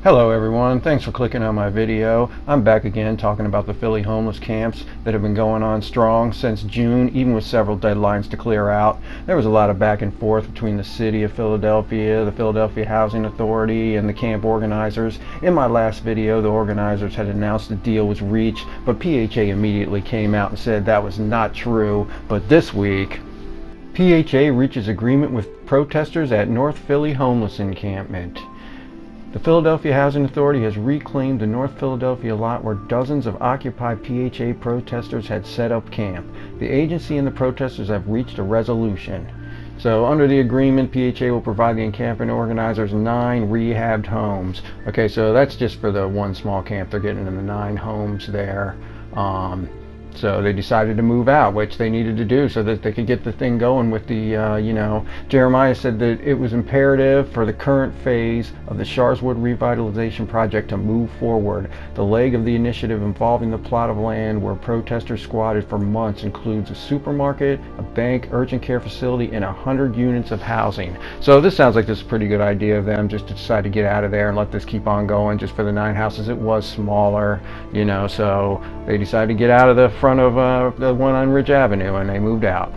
Hello everyone, thanks for clicking on my video. I'm back again talking about the Philly homeless camps that have been going on strong since June, even with several deadlines to clear out. There was a lot of back and forth between the city of Philadelphia, the Philadelphia Housing Authority, and the camp organizers. In my last video, the organizers had announced the deal was reached, but PHA immediately came out and said that was not true. But this week, PHA reaches agreement with protesters at North Philly homeless encampment. The Philadelphia Housing Authority has reclaimed the North Philadelphia lot where dozens of Occupy PHA protesters had set up camp. The agency and the protesters have reached a resolution. So under the agreement, PHA will provide the encampment organizers 9 rehabbed homes. Okay, so that's just for the one small camp. They're getting in the 9 homes there. So they decided to move out, which they needed to do so that they could get the thing going with the, Jeremiah said that it was imperative for the current phase of the Sharswood Revitalization Project to move forward. The leg of the initiative involving the plot of land where protesters squatted for months includes a supermarket, a bank, urgent care facility, and 100 units of housing. So this sounds like this is a pretty good idea of them just to decide to get out of there and let this keep on going just for the 9 houses. It was smaller, so they decided to get out of the front of the one on Ridge Avenue, and they moved out.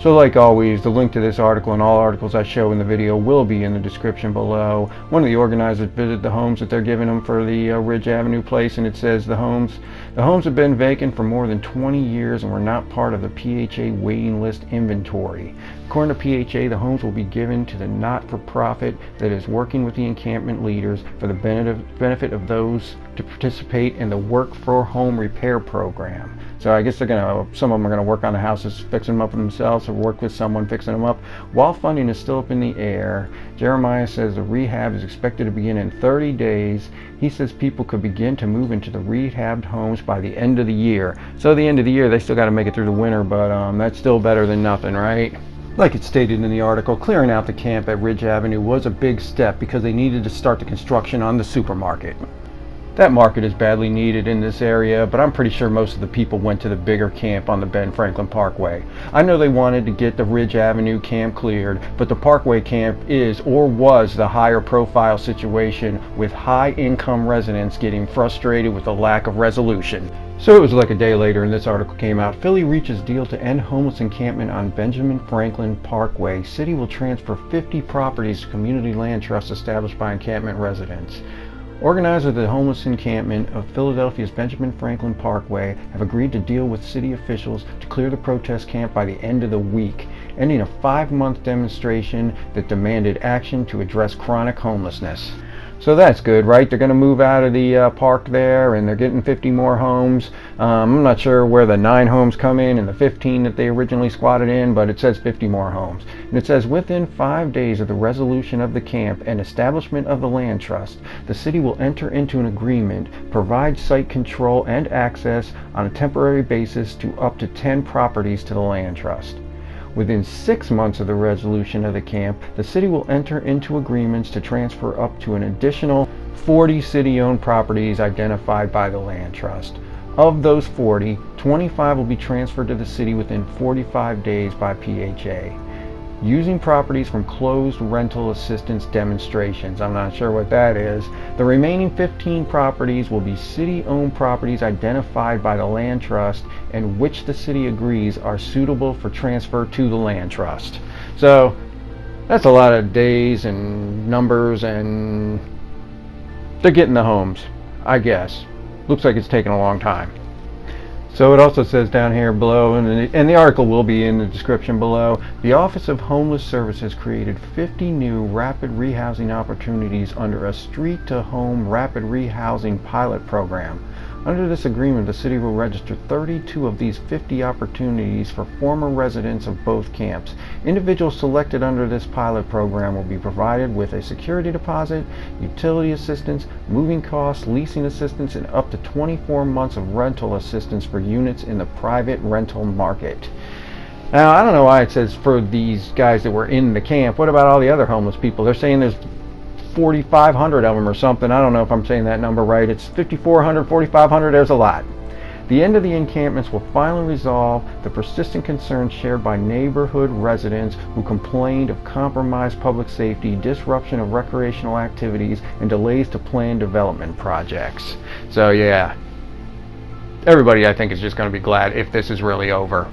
So like always, the link to this article and all articles I show in the video will be in the description below. One of the organizers visited the homes that they're giving them for the Ridge Avenue place, and it says the homes have been vacant for more than 20 years and were not part of the PHA waiting list inventory. According to PHA, the homes will be given to the not-for-profit that is working with the encampment leaders for the benefit of those to participate in the Work for Home Repair program. So I guess some of them are going to work on the houses, fixing them up themselves, or work with someone fixing them up. While funding is still up in the air, Jeremiah says the rehab is expected to begin in 30 days. He says people could begin to move into the rehabbed homes by the end of the year. So the end of the year, they still got to make it through the winter, but that's still better than nothing, right? Like it stated in the article, clearing out the camp at Ridge Avenue was a big step because they needed to start the construction on the supermarket. That market is badly needed in this area, but I'm pretty sure most of the people went to the bigger camp on the Ben Franklin Parkway. I know they wanted to get the Ridge Avenue camp cleared, but the Parkway camp is or was the higher profile situation, with high income residents getting frustrated with the lack of resolution. So it was like a day later and this article came out. Philly reaches deal to end homeless encampment on Benjamin Franklin Parkway. City will transfer 50 properties to community land trust established by encampment residents. Organizers of the homeless encampment of Philadelphia's Benjamin Franklin Parkway have agreed to deal with city officials to clear the protest camp by the end of the week, ending a 5-month demonstration that demanded action to address chronic homelessness. So that's good, right? They're going to move out of the park there, and they're getting 50 more homes. I'm not sure where the 9 homes come in and the 15 that they originally squatted in, but it says 50 more homes. And it says within 5 days of the resolution of the camp and establishment of the land trust, the city will enter into an agreement, provide site control and access on a temporary basis to up to 10 properties to the land trust. Within 6 months of the resolution of the camp, the city will enter into agreements to transfer up to an additional 40 city-owned properties identified by the land trust. Of those 40, 25 will be transferred to the city within 45 days by PHA, using properties from closed rental assistance demonstrations. I'm not sure what that is. The remaining 15 properties will be city-owned properties identified by the land trust and which the city agrees are suitable for transfer to the land trust. So that's a lot of days and numbers, and they're getting the homes, I guess. Looks like it's taking a long time. So it also says down here below, and the article will be in the description below, the Office of Homeless Services created 50 new rapid rehousing opportunities under a street-to-home rapid rehousing pilot program. Under this agreement, the city will register 32 of these 50 opportunities for former residents of both camps. Individuals selected under this pilot program will be provided with a security deposit, utility assistance, moving costs, leasing assistance, and up to 24 months of rental assistance for units in the private rental market. Now, I don't know why it says for these guys that were in the camp. What about all the other homeless people? They're saying there's 4,500 of them or something. I don't know if I'm saying that number right. It's 5,400, 4,500. There's a lot. The end of the encampments will finally resolve the persistent concerns shared by neighborhood residents who complained of compromised public safety, disruption of recreational activities, and delays to planned development projects. So yeah, everybody I think is just going to be glad if this is really over.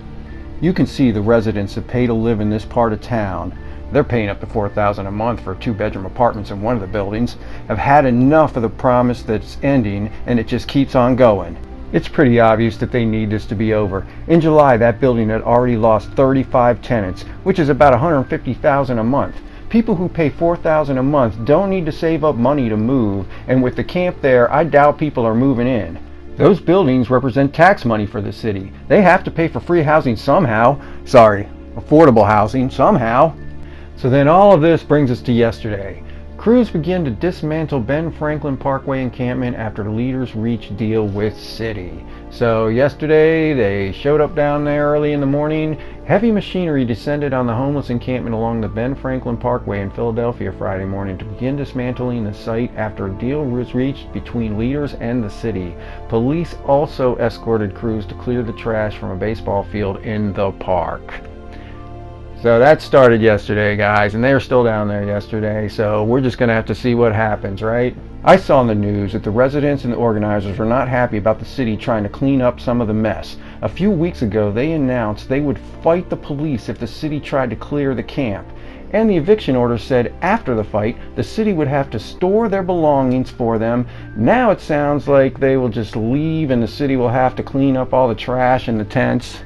You can see the residents that pay to live in this part of town, they're paying up to $4,000 a month for 2-bedroom apartments in one of the buildings, have had enough of the promise that's ending, and it just keeps on going. It's pretty obvious that they need this to be over. In July, that building had already lost 35 tenants, which is about $150,000 a month. People who pay $4,000 a month don't need to save up money to move, and with the camp there, I doubt people are moving in. Those buildings represent tax money for the city. They have to pay for free housing somehow. Sorry, affordable housing somehow. So then all of this brings us to yesterday. Crews begin to dismantle Ben Franklin Parkway encampment after leaders reach deal with city. So yesterday they showed up down there early in the morning. Heavy machinery descended on the homeless encampment along the Ben Franklin Parkway in Philadelphia Friday morning to begin dismantling the site after a deal was reached between leaders and the city. Police also escorted crews to clear the trash from a baseball field in the park. So that started yesterday, guys, and they were still down there yesterday, so we're just going to have to see what happens, right? I saw in the news that the residents and the organizers were not happy about the city trying to clean up some of the mess. A few weeks ago, they announced they would fight the police if the city tried to clear the camp. And the eviction order said after the fight, the city would have to store their belongings for them. Now it sounds like they will just leave and the city will have to clean up all the trash and the tents.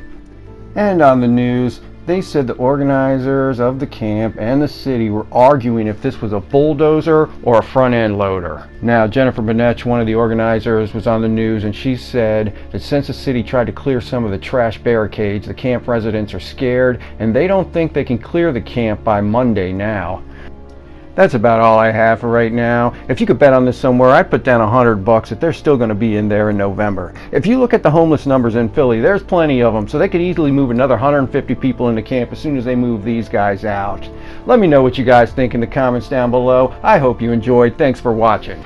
And on the news, they said the organizers of the camp and the city were arguing if this was a bulldozer or a front-end loader. Now, Jennifer Bonetch, one of the organizers, was on the news, and she said that since the city tried to clear some of the trash barricades, the camp residents are scared, and they don't think they can clear the camp by Monday now. That's about all I have for right now. If you could bet on this somewhere, I'd put down $100 that they're still going to be in there in November. If you look at the homeless numbers in Philly, there's plenty of them, so they could easily move another 150 people into camp as soon as they move these guys out. Let me know what you guys think in the comments down below. I hope you enjoyed. Thanks for watching.